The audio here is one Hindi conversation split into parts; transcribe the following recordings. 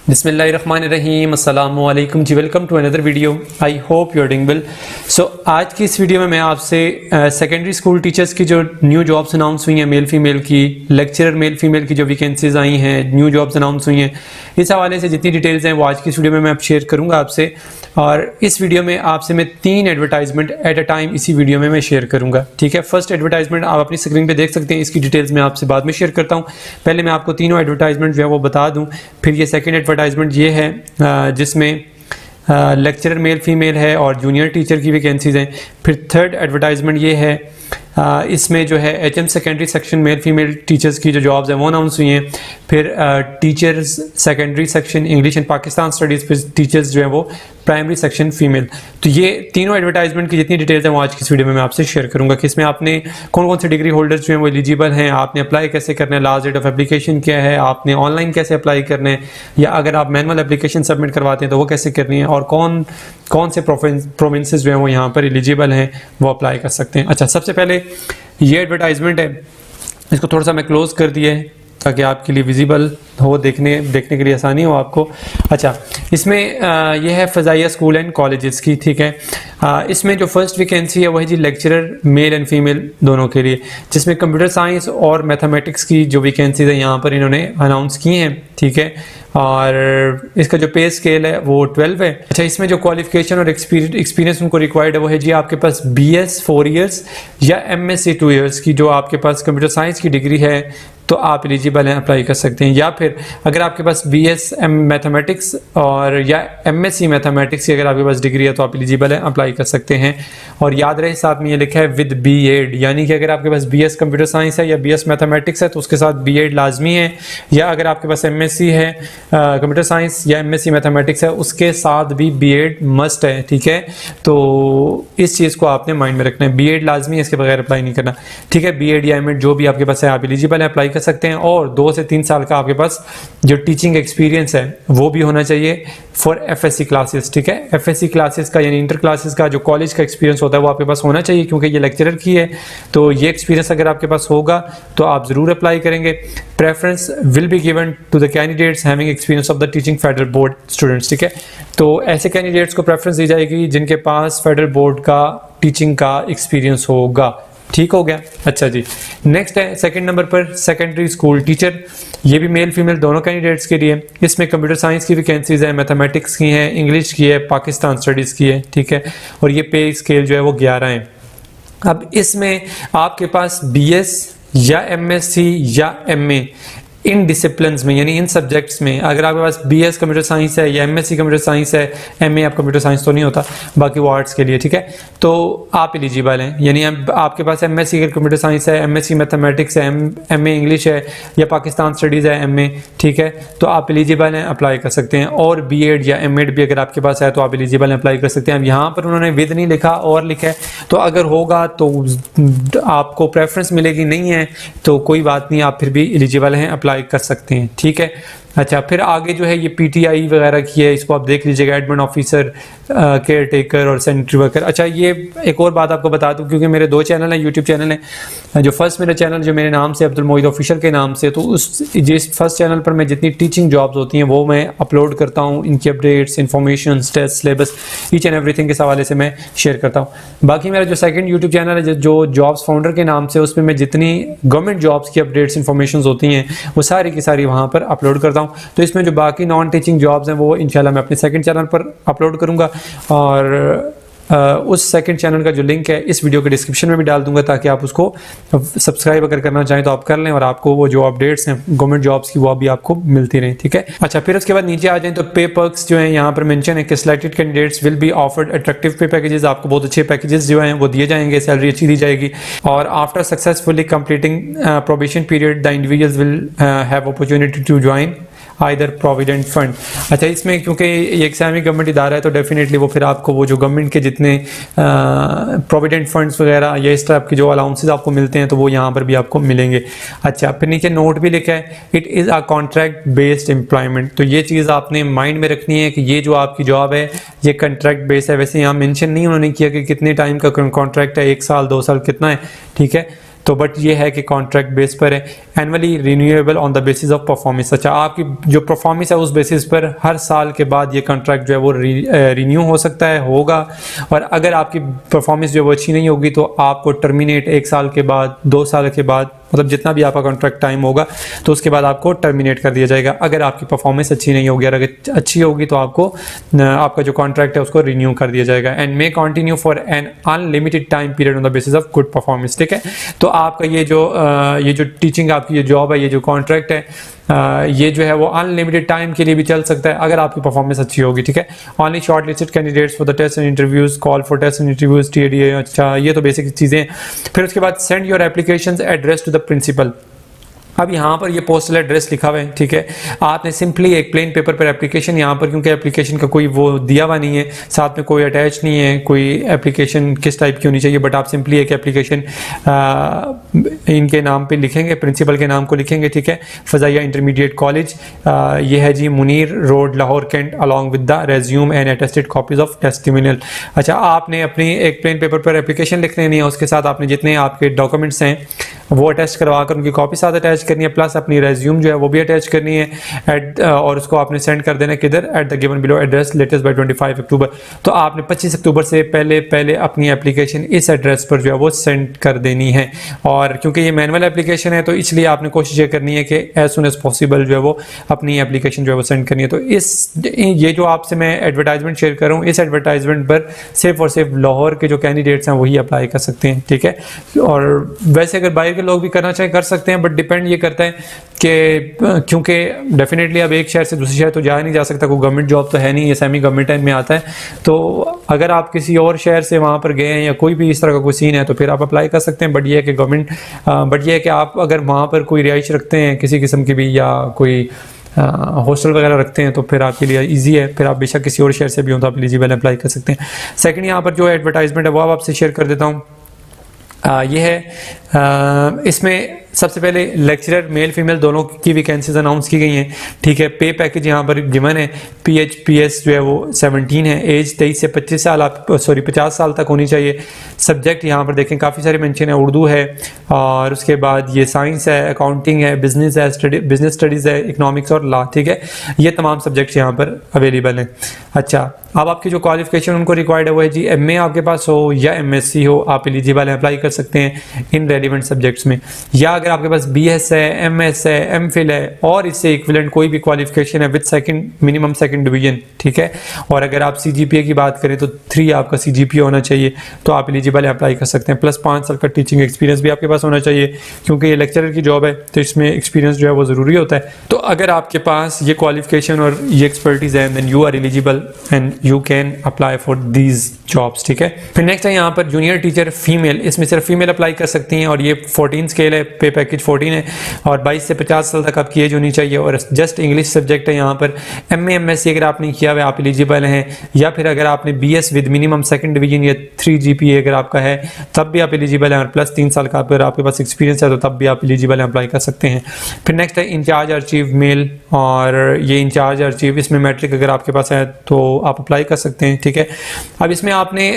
बिस्मिल्लाहिर्रहमानिर्रहीम अस्सलामु अलैकुम जी। Welcome to another video. I hope you are doing well. So आज की इस वीडियो में मैं आपसे सेकेंडरी स्कूल टीचर्स की जो न्यू जॉब्स अनाउंस हुई हैं मेल फीमेल की, लेक्चरर मेल फीमेल की जो वैकेंसीज आई हैं, न्यू जॉब्स अनाउंस हुई हैं, इस हवाले से जितनी डिटेल्स हैं वो आज की इस वीडियो में मैं शेयर करूँगा आपसे। और इस वीडियो में आपसे मैं 3 एडवर्टाइजमेंट एट अ टाइम इसी वीडियो में मैं शेयर करूँगा, ठीक है। फर्स्ट एडवर्टाइजमेंट आप अपनी स्क्रीन पे देख सकते हैं, इसकी डिटेल्स मैं आपसे बाद में शेयर करता हूँ। पहले मैं आपको तीनों एडवर्टाइजमेंट जो है वो बता दूँ, फिर ये सेकेंड एडवर्टाइजमेंट ये है जिसमें लेक्चरर मेल फीमेल है और जूनियर टीचर की वैकेंसीज हैं। फिर थर्ड एडवर्टाइजमेंट ये है, इसमें जो है HM secondary section male female teachers की जो जॉब्स हैं वो अनाउंस हुई हैं। फिर teachers secondary section English and Pakistan studies पे टीचर्स जो हैं वो प्राइमरी सेक्शन फीमेल। तो ये तीनों एडवर्टाइजमेंट की जितनी डिटेल्स हैं वो आज की इस वीडियो में मैं आपसे शेयर करूंगा कि इसमें आपने कौन कौन से डिग्री होल्डर्स जो हैं वो एलिजिबल हैं, आपने अप्लाई कैसे करना है, लास्ट डेट ऑफ एप्लीकेशन क्या है, आपने ऑनलाइन कैसे अप्लाई करना है, या अगर आप मैनुअल एप्लीकेशन सबमिट करवाते हैं तो वो कैसे करनी है, और कौन कौन से प्रोविंसेस जो हैं वो यहाँ पर एलिजिबल हैं वो अप्लाई कर सकते हैं। अच्छा, सबसे पहले ये एडवर्टाइजमेंट है, इसको थोड़ा सा मैं क्लोज कर दिया है ताकि आपके लिए विजिबल हो, देखने के लिए आसानी हो आपको। अच्छा, इसमें यह है फ़ज़ाइया स्कूल एंड कॉलेजेस की, ठीक है। इसमें जो फर्स्ट वैकेंसी है वही जी लेक्चरर मेल एंड फीमेल दोनों के लिए, जिसमें कंप्यूटर साइंस और मैथमेटिक्स की जो वैकेंसीज है यहाँ पर इन्होंने अनाउंस की हैं, ठीक है। और इसका जो पे स्केल है वो 12 है। अच्छा, इसमें जो क्वालिफिकेशन और एक्सपीरियंस उनको रिक्वायर्ड है वो है जी आपके पास BS 4 ईयर्स या MSc 2 ईयर्स की जो आपके पास कंप्यूटर साइंस की डिग्री है तो आप एलिजिबल हैं, अप्लाई कर सकते हैं। या फिर अगर आपके पास BS मैथमेटिक्स और या MSc मैथमेटिक्स की अगर आपके पास डिग्री है तो आप एलिजिबल हैं, अप्लाई कर सकते हैं। और याद रहे साथ में ये लिखा है विद B.Ed, यानी कि अगर आपके पास BS कंप्यूटर साइंस है या BS मैथमेटिक्स है तो उसके साथ B.Ed लाजमी है, या अगर आपके पास MSc है कंप्यूटर साइंस या MSc मैथमेटिक्स है उसके साथ भी B.Ed मस्ट है, ठीक है। तो इस चीज़ को आपने माइंड में रखना है, B.Ed लाजमी है, इसके बगैर अप्लाई नहीं करना, ठीक है। B.Ed या M.Ed जो भी आपके पास है आप एलिजिबल है, अप्लाई कर सकते हैं। और 2 से 3 साल का आपके पास जो टीचिंग एक्सपीरियंस है वो भी होना चाहिए फॉर FSC क्लासेस, ठीक है। FSC क्लासेस का यानी इंटर क्लासेस का जो कॉलेज का एक्सपीरियंस होता है वो आपके पास होना चाहिए, क्योंकि ये लेक्चरर की है। तो ये एक्सपीरियंस अगर आपके पास होगा तो आप ज़रूर अप्लाई करेंगे। Preference will be given to the candidates having experience of the teaching federal board students, ठीक है। तो ऐसे कैंडिडेट्स को प्रेफरेंस दी जाएगी जिनके पास फेडरल बोर्ड का टीचिंग का एक्सपीरियंस होगा, ठीक हो गया। अच्छा जी, नेक्स्ट है सेकंड नंबर पर सेकेंडरी स्कूल टीचर। ये भी मेल फीमेल दोनों कैंडिडेट्स के लिए। इसमें कंप्यूटर साइंस की वैकेंसीज है, मैथमेटिक्स की है, इंग्लिश की है, पाकिस्तान स्टडीज़ की है, ठीक है। और ये पे स्केल जो है वो 11 है। अब इसमें आपके पास BS या MSc या MA इन डिसिप्लिन्स में यानी इन सब्जेक्ट्स में अगर आपके पास BS कंप्यूटर साइंस है या MSc कंप्यूटर साइंस है, MA आप कंप्यूटर साइंस तो नहीं होता, बाकी वो आर्ट्स के लिए, ठीक है। तो आप एलिजिबल हैं, यानी आपके पास MSc कंप्यूटर साइंस है, MSc मैथमेटिक्स है, MA इंग्लिश है या पाकिस्तान स्टडीज़ है MA, ठीक है। तो आप एलिजिबल हैं, अप्लाई कर सकते हैं। और B.Ed या M.Ed भी अगर आपके पास है तो आप एलिजिबल हैं, अप्लाई कर सकते हैं। अब यहाँ पर उन्होंने विद नहीं लिखा और लिखा है, तो अगर होगा तो आपको प्रेफरेंस मिलेगी, नहीं है तो कोई बात नहीं, आप फिर भी एलिजिबल हैं, अप्लाई कर सकते हैं, ठीक है। अच्छा, फिर आगे जो है ये PTI वगैरह की है, इसको आप देख लीजिएगा, एडमिन ऑफिसर, केयर टेकर और सैनिटरी वर्कर। अच्छा, ये एक और बात आपको बता दूं, क्योंकि मेरे 2 चैनल हैं, यूट्यूब चैनल है। जो फर्स्ट मेरा चैनल जो मेरे नाम से अब्दुल मोहिद ऑफिशियल के नाम से, तो उस जिस फर्स्ट चैनल पर मैं जितनी टीचिंग जॉब्स होती हैं वो मैं अपलोड करता हूँ, इनकी updates, information, test, syllabus, each and everything के हवाले से मैं शेयर करता हूँ। बाकी मेरा जो सेकंड यूट्यूब चैनल है जो जॉब्स फाउंडर के नाम से, उसमें मैं जितनी गवर्नमेंट जॉब्स की अपडेट्स, इन्फॉर्मेशन होती हैं वो सारी की सारी वहाँ पर अपलोड करता हूँ। तो इसमें जो बाकी नॉन टीचिंग जॉब्स हैं वो इंशाल्लाह मैं अपने सेकंड चैनल पर अपलोड करूँगा, और उस सेकंड चैनल का जो लिंक है इस वीडियो के डिस्क्रिप्शन में भी डाल दूंगा, ताकि आप उसको सब्सक्राइब अगर करना चाहें तो आप कर लें, और आपको वो जो अपडेट्स हैं गवर्नमेंट जॉब्स की वो भी आपको मिलती रहें, ठीक है। अच्छा, फिर उसके बाद नीचे आ जाएं तो पे पर्क्स जो हैं यहाँ पर मेंशन है कि selected candidates will be offered attractive पे पैकेजेस, आपको बहुत अच्छे पैकेजेस जो हैं वो दिए जाएंगे, सैलरी अच्छी दी जाएगी। और after successfully completing probation period the individuals will have opportunity to join either provident fund. अच्छा, इसमें क्योंकि ये एक सेमी गवर्नमेंट इदारा है तो डेफिनेटली वो फिर आपको वो जो गवर्नमेंट के जितने प्रोविडेंट फंड्स वगैरह या इस टाइप के जो अलाउंसेस आपको मिलते हैं तो वो यहाँ पर भी आपको मिलेंगे। अच्छा, फिर नीचे नोट भी लिखा है, it is a contract based employment. तो ये चीज़ आपने माइंड में रखनी है कि ये जो आपकी जॉब है ये कॉन्ट्रैक्ट बेस्ड है। वैसे यहाँ मेंशन नहीं उन्होंने किया कि कितने टाइम का कॉन्ट्रैक्ट है, 1 साल 2 साल कितना है, ठीक है। तो बट ये है कि कॉन्ट्रैक्ट बेस पर है, annually renewable on the basis of performance. अच्छा, आपकी जो परफॉर्मेंस है उस बेसिस पर हर साल के बाद ये कॉन्ट्रैक्ट जो है वो रिन्यू हो सकता है, होगा। और अगर आपकी परफॉर्मेंस जो है वो अच्छी नहीं होगी तो आपको टर्मिनेट 1 साल के बाद, 2 साल के बाद, मतलब जितना भी आपका कॉन्ट्रैक्ट टाइम होगा तो उसके बाद आपको टर्मिनेट कर दिया जाएगा अगर आपकी परफॉर्मेंस अच्छी नहीं होगी। अगर अच्छी होगी तो आपको आपका जो कॉन्ट्रैक्ट है उसको रिन्यू कर दिया जाएगा। And may continue for an unlimited time period on the basis of good performance. ठीक है, तो आपका ये जो टीचिंग आपकी ये जॉब है, ये जो कॉन्ट्रैक्ट है, ये जो है वो अनलिमिटेड टाइम के लिए भी चल सकता है अगर आपकी परफॉर्मेंस अच्छी होगी। ठीक है, only short listed candidates for the test and interviews, call for test and interviews, TADA। अच्छा, ये तो बेसिक चीज़ें। फिर उसके बाद send your applications address to the principal. अब यहाँ पर ये पोस्टल एड्रेस लिखा हुआ है। ठीक है, आपने सिंपली एक प्लेन पेपर पर एप्लीकेशन, यहाँ पर क्योंकि एप्लीकेशन का कोई वो दिया हुआ नहीं है, साथ में कोई अटैच नहीं है, कोई एप्लीकेशन किस टाइप की होनी चाहिए, बट आप सिंपली एक एप्लीकेशन इनके नाम पे लिखेंगे, प्रिंसिपल के नाम को लिखेंगे। ठीक है, फजाइया इंटरमीडिएट कॉलेज, ये है जी Munir road, Lahore, cantt, along with the resume and attested copies of testimonial. अच्छा, आपने अपनी एक प्लेन पेपर पर एप्लीकेशन लिख लेनी है, उसके साथ आपने जितने आपके डॉक्यूमेंट्स हैं वो अटैच करवा कर उनकी कॉपी साथ अटैच करनी है, प्लस अपनी रेज्यूम जो है वो भी अटैच करनी है और उसको आपने सेंड कर देना किधर, eight the given below address, latest bye 25 अक्टूबर। तो आपने 25 अक्टूबर से पहले अपनी एप्लीकेशन इस एड्रेस पर जो है वो सेंड कर देनी है। और क्योंकि ये मैनुअल एप्लीकेशन है तो इसलिए आपने कोशिश ये करनी है कि एज सुन एज पॉसिबल जो है वो अपनी एप्लीकेशन जो है वो सेंड करनी है। तो ये जो आपसे मैं एडवर्टाइजमेंट शेयर कर रहा हूँ, इस एडवर्टाइजमेंट पर सिर्फ और सिर्फ लाहौर के जो कैंडिडेट्स हैं वही अप्लाई कर सकते हैं। ठीक है, और वैसे अगर बाहर के लोग भी करना चाहें कर सकते हैं, बट डिपेंड ये करता है कि क्योंकि डेफिनेटली अब एक शहर से दूसरे शहर तो जाया नहीं जा सकता, कोई गवर्नमेंट जॉब तो है नहीं, ये सेमी गवर्नमेंट में आता है। तो अगर आप किसी और शहर से वहाँ पर गए हैं या कोई भी इस तरह का कोई सीन है तो फिर आप अप्लाई कर सकते हैं। बट ये है कि बट ये है कि आप अगर वहाँ पर कोई रिहाइश रखते हैं किसी किस्म की भी या कोई हॉस्टल वगैरह रखते हैं तो फिर आपके लिए इजी है, फिर आप बेशक किसी और शहर से भी हो तो आप एलिजिबल अप्लाई कर सकते हैं। सेकंड, यहाँ पर जो एडवर्टाइजमेंट है वो आपसे शेयर कर देता हूँ। ये है, इसमें सबसे पहले लेक्चरर मेल फीमेल दोनों की वैकेंसीज अनाउंस की गई हैं। ठीक है, पे पैकेज यहाँ पर गिवन है, PHPS जो है वो 17 है, एज 23 से 25 साल 50 साल तक होनी चाहिए। सब्जेक्ट यहाँ पर देखें काफ़ी सारे मेंशन है, उर्दू है और उसके बाद ये साइंस है, अकाउंटिंग है, बिजनेस है, बिजनेस स्टडीज़ है, इकोनॉमिक्स और लॉ। ठीक है, ये तमाम सब्जेक्ट्स यहाँ पर अवेलेबल हैं। अच्छा, अब आपकी जो क्वालिफिकेशन उनको रिक्वायर्ड है वो है जी MA आपके पास हो या MSc हो, आप एलिजिबल है, अप्लाई कर सकते हैं इन रेलिवेंट सब्जेक्ट्स में। या अगर आपके पास BS है, MS है, MPhil है और इससे इक्विवेलेंट कोई भी क्वालिफिकेशन है विद मिनिमम सेकंड डिवीजन। ठीक है, और अगर आप CGPA की बात करें तो 3 आपका CGPA होना चाहिए, तो आप एलिजिबल है, अप्लाई कर सकते हैं। प्लस 5 साल का टीचिंग एक्सपीरियंस भी आपके पास होना चाहिए, क्योंकि ये लेक्चरर की जॉब है तो इसमें एक्सपीरियंस जो है वो ज़रूरी होता है। तो अगर आपके पास ये क्वालिफिकेशन और ये एक्सपर्टीज है then you are eligible and you can apply for these jobs. ठीक है, फिर नेक्स्ट है यहाँ पर जूनियर टीचर फीमेल, इसमें सिर्फ फीमेल अप्लाई कर सकती हैं और ये 14 स्केल है, पे पैकेज 14 है और 22 से 50 साल तक आपकी एज होनी चाहिए और जस्ट इंग्लिश सब्जेक्ट है। यहाँ पर MA MSc अगर आपने किया हुआ आप एलिजिबल हैं, या फिर अगर आपने BS with minimum second division या 3 GPA अगर आपका है तब भी आप एलिजिबल हैं और प्लस 3 साल का अगर आपके पास एक्सपीरियंस है तो तब भी आप एलिजिबल हैं, अप्लाई कर सकते हैं। फिर नेक्स्ट है इंचार्ज आर्चीव मेल, और ये इंचार्ज आर्चीव इसमें मैट्रिक अगर आपके पास है तो आप अप्लाई कर सकते हैं। ठीक है, अब इसमें आपने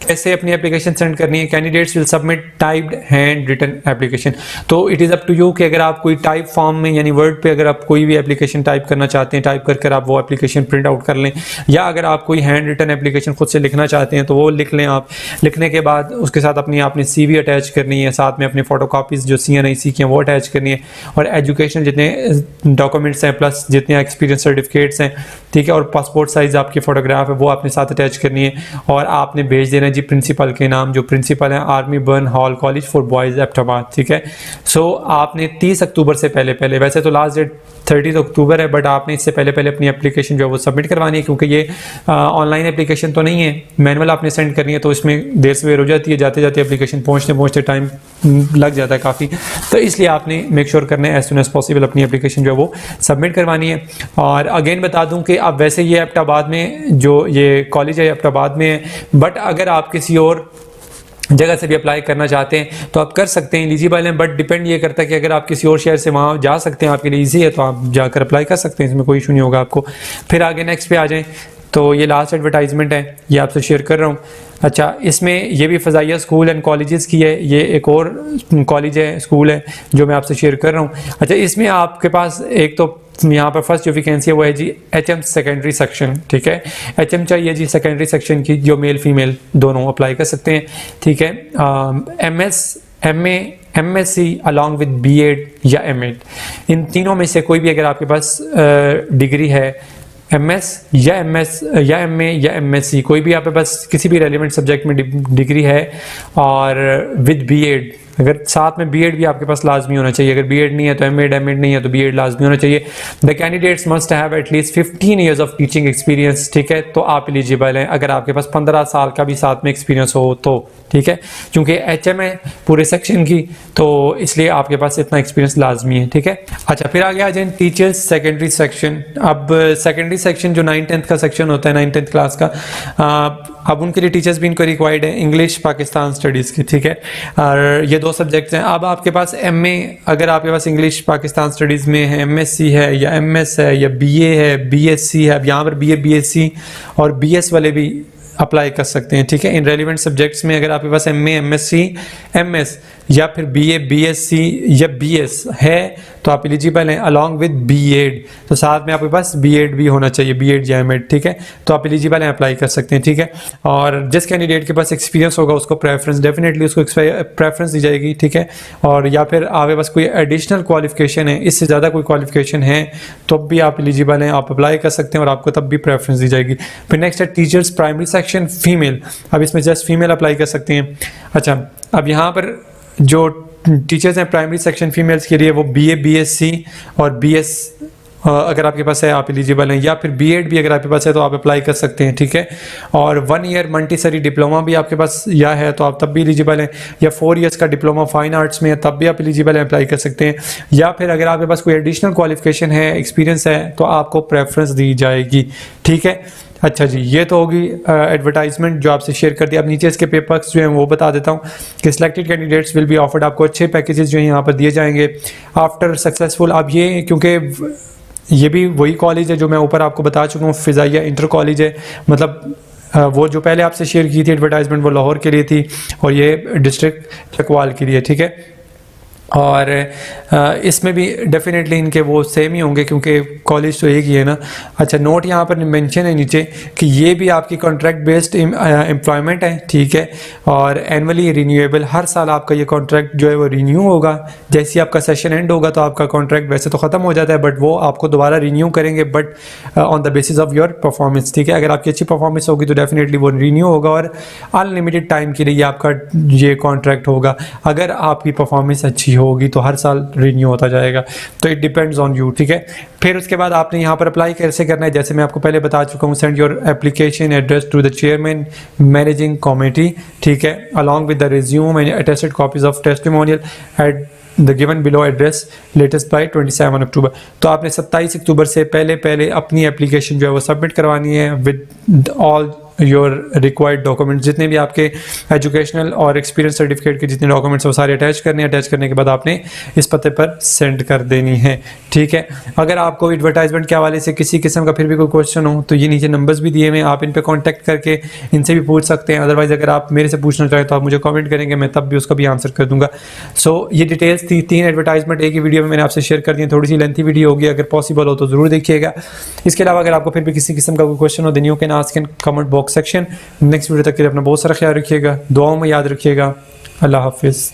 कैसे अपनी एप्लीकेशन सेंड करनी है। Candidates will submit typed hand written application, तो it is up to you कि अगर आप कोई टाइप फॉर्म में यानी वर्ड पे अगर आप कोई भी एप्लीकेशन टाइप करना चाहते हैं, टाइप कर आप वो एप्लीकेशन प्रिंट आउट कर लें, या अगर आप कोई हैंड रिटन एप्लीकेशन खुद से लिखना चाहते हैं तो वो लिख लें। आप लिखने के बाद उसके साथ आपने CV अटैच करनी है, साथ में अपने फोटोकॉपीज़ जो CNIC की हैं वो अटैच करनी है, और एजुकेशन जितने डॉक्यूमेंट्स हैं प्लस जितने एक्सपीरियंस सर्टिफिकेट्स हैं, ठीक है, और पासपोर्ट साइज़ आपकी फ़ोटोग्राफ है वो आपने साथ अटैच करनी है और आपने भेज देना जी प्रिंसिपल के नाम, जो प्रिंसिपल है army burn hall college for boys Abbottabad. ठीक है, सो आपने 30 अक्टूबर से पहले, वैसे तो लास्ट डेट 30 अक्टूबर है, बट आपने इससे पहले अपनी एप्लीकेशन जो है वो सबमिट करवानी है, क्योंकि ये ऑनलाइन एप्लीकेशन तो नहीं है, मैनुअल आपने सेंड करनी है, तो इसमें देर सवेर हो जाती है, जाते जाते एप्लीकेशन पहुँचते टाइम लग जाता है काफ़ी, तो इसलिए आपने मेक श्योर करना है एज सुन एज पॉसिबल अपनी एप्लीकेशन जो है वो सबमिट करवानी है। और अगेन बता दूं कि अब वैसे ये एबटाबाद में जो ये कॉलेज है एबटाबाद में है, बट अगर आप किसी और जगह से भी अप्लाई करना चाहते हैं तो आप कर सकते हैं, एलिजिबल हैं, बट डिपेंड ये करता है कि अगर आप किसी और शहर से वहाँ जा सकते हैं, आपके लिए ईजी है तो आप जाकर अप्लाई कर सकते हैं, इसमें कोई इशू नहीं होगा आपको। फिर आगे नेक्स्ट पे आ जाएं तो ये लास्ट एडवर्टाइजमेंट है, ये आपसे शेयर कर रहा हूँ। अच्छा, इसमें ये भी फ़ज़ाइया स्कूल एंड कॉलेजेस की है, ये एक और कॉलेज है, स्कूल है जो मैं आपसे शेयर कर रहा हूँ। अच्छा, इसमें आपके पास एक तो यहाँ पर फर्स्ट जो वैकेंसी है वो है जी HM सेकेंडरी सेक्शन, ठीक है। HM चाहिए जी सेकेंडरी सेक्शन की, जो मेल फीमेल दोनों अप्लाई कर सकते हैं, ठीक है। MS MA MSc along with B.Ed या M.Ed, इन तीनों में से कोई भी अगर आपके पास डिग्री है, MS या MS या MA या MSc, कोई भी आपके पास किसी भी रेलिवेंट सब्जेक्ट में डिग्री है और विद B.Ed, अगर साथ में B.Ed भी आपके पास लाजमी होना चाहिए। अगर B.Ed नहीं है तो M.Ed नहीं है तो B.Ed लाजमी होना चाहिए। The candidates must have at least 15 years of teaching experience, ठीक है, तो आप एलिजिबल हैं अगर आपके पास 15 साल का भी साथ में एक्सपीरियंस हो तो, ठीक है। क्योंकि HM है पूरे सेक्शन की, तो इसलिए आपके पास इतना एक्सपीरियंस लाजमी है, ठीक है। अच्छा, फिर आगे आ जाए टीचर्स सेकेंडरी सेक्शन। अब सेकेंडरी सेक्शन जो 9th-10th का सेक्शन होता है, 9th-10th क्लास का, अब उनके लिए टीचर्स भी इनको रिक्वायर्ड है, इंग्लिश पाकिस्तान स्टडीज़ की, ठीक है। और ये 2 सब्जेक्ट्स हैं। अब आपके पास MA, अगर आपके पास इंग्लिश पाकिस्तान स्टडीज़ में है, MSc है या MS है या BA है, BSc है, अब यहाँ पर BA BSc और BS वाले भी अप्लाई कर सकते हैं, ठीक है। इन रेलिवेंट सब्जेक्ट्स में अगर आपके पास MA MSc MS या फिर BA BSc या BS है तो आप एलिजिबल हैं अलॉन्ग विद B.Ed, तो साथ में आपके पास B.Ed भी होना चाहिए, B.Ed या M.Ed, ठीक है, तो आप एलिजिबल हैं, अप्लाई कर सकते हैं, ठीक है। और जिस कैंडिडेट के पास एक्सपीरियंस होगा उसको प्रेफरेंस, डेफिनेटली उसको प्रेफरेंस दी जाएगी, ठीक है। और या फिर आपके पास कोई एडिशनल क्वालिफिकेशन है, इससे ज़्यादा कोई क्वालिफिकेशन है तो भी आप एलिजिबल हैं, आप अप्लाई कर सकते हैं और आपको तब भी प्रेफरेंस दी जाएगी। फिर नेक्स्ट है टीचर्स प्राइमरी सेक्शन फीमेल, अब इसमें जस्ट फीमेल अप्लाई कर सकते हैं। अच्छा, अब यहाँ पर जो टीचर्स हैं प्राइमरी सेक्शन फीमेल्स के लिए वो BA BSc और BS अगर आपके पास है आप एलिजिबल हैं, या फिर B.Ed भी अगर आपके पास है तो आप अप्लाई कर सकते हैं, ठीक है। और 1 ईयर मल्टीसरी डिप्लोमा भी आपके पास या है तो आप तब भी एलिजिबल हैं, या 4 ईयर्स का डिप्लोमा फाइन आर्ट्स में है तब भी आप एलिजिबल हैं, अप्लाई कर सकते हैं। या फिर अगर आपके पास कोई एडिशनल क्वालिफिकेशन है, एक्सपीरियंस है, तो आपको प्रेफरेंस दी जाएगी, ठीक है। अच्छा जी, ये तो होगी एडवर्टाइजमेंट जो आपसे शेयर कर दिया। अब नीचे इसके पेपर्स जो हैं वो बता देता हूँ कि selected candidates will be offered, आपको अच्छे पैकेजेस जो हैं यहाँ पर दिए जाएंगे आफ्टर सक्सेसफुल। अब ये क्योंकि ये भी वही कॉलेज है जो मैं ऊपर आपको बता चुका हूँ, फ़ज़ाइया इंटर कॉलेज है, मतलब वो जो पहले आपसे शेयर की थी एडवर्टाइजमेंट वो लाहौर के लिए थी और ये डिस्ट्रिक्ट चकवाल के लिए, ठीक है। और इसमें भी डेफिनेटली इनके वो सेम ही होंगे क्योंकि कॉलेज तो एक ही है ना। अच्छा, नोट यहाँ पर मेंशन है नीचे कि ये भी आपकी कॉन्ट्रैक्ट बेस्ड एम्प्लॉयमेंट है, ठीक है, और एनुअली रिन्यूएबल, हर साल आपका ये कॉन्ट्रैक्ट जो है वो रिन्यू होगा। जैसे आपका सेशन एंड होगा तो आपका कॉन्ट्रैक्ट वैसे तो ख़त्म हो जाता है, बट वो आपको दोबारा रिन्यू करेंगे, but on the basis of your performance, ठीक है। अगर आपकी अच्छी परफॉर्मेंस होगी तो डेफिनेटली वो रिन्यू होगा और अनलिमिटेड टाइम के लिए आपका ये कॉन्ट्रैक्ट होगा। अगर आपकी परफॉर्मेंस अच्छी होगी तो हर साल रिन्यू होता जाएगा, तो इट डिपेंड्स ऑन यू, ठीक है। फिर उसके बाद आपने यहाँ पर अप्लाई कैसे करना है, जैसे मैं आपको पहले बता चुका हूँ, send your application address to the chairman managing committee, ठीक है, along with the resume and attested copies of testimonial at the given below address latest by 27 October. तो आपने 27 अक्टूबर से पहले अपनी एप्लीकेशन जो है वो सबमिट करवानी है with all your required documents, जितने भी आपके एजुकेशनल और एक्सपीरियंस सर्टिफिकेट के जितने डॉक्यूमेंट्स वो सारे अटैच करने हैं। अटैच करने के बाद आपने इस पते पर सेंड कर देनी है, ठीक है। अगर आपको एडवर्टाइजमेंट के हवाले से किसी किस्म का फिर भी कोई क्वेश्चन हो तो ये नीचे नंबर्स भी दिए हुए हैं, आप इन पर कॉन्टैक्ट करके इनसे भी पूछ सकते हैं। अदरवाइज अगर आप मेरे से पूछना चाहें तो आप मुझे कॉमेंट करेंगे, मैं तब भी उसका भी आंसर कर दूंगा। सो ये डिटेल्स थी, 3 एडवर्टाइजमेंट एक ही वीडियो में मैंने आपसे शेयर कर दी, थोड़ी सी लेंथी वीडियो होगी, अगर पॉसिबल हो तो जरूर देखिएगा। इसके अलावा अगर आपको फिर भी किसी किस्म का कोई क्वेश्चन हो then you can ask in comment box section. Next video तक के लिए अपना बहुत सारा ख्याल रखिएगा, दुआओं में याद रखिएगा। अल्लाह हाफिज़।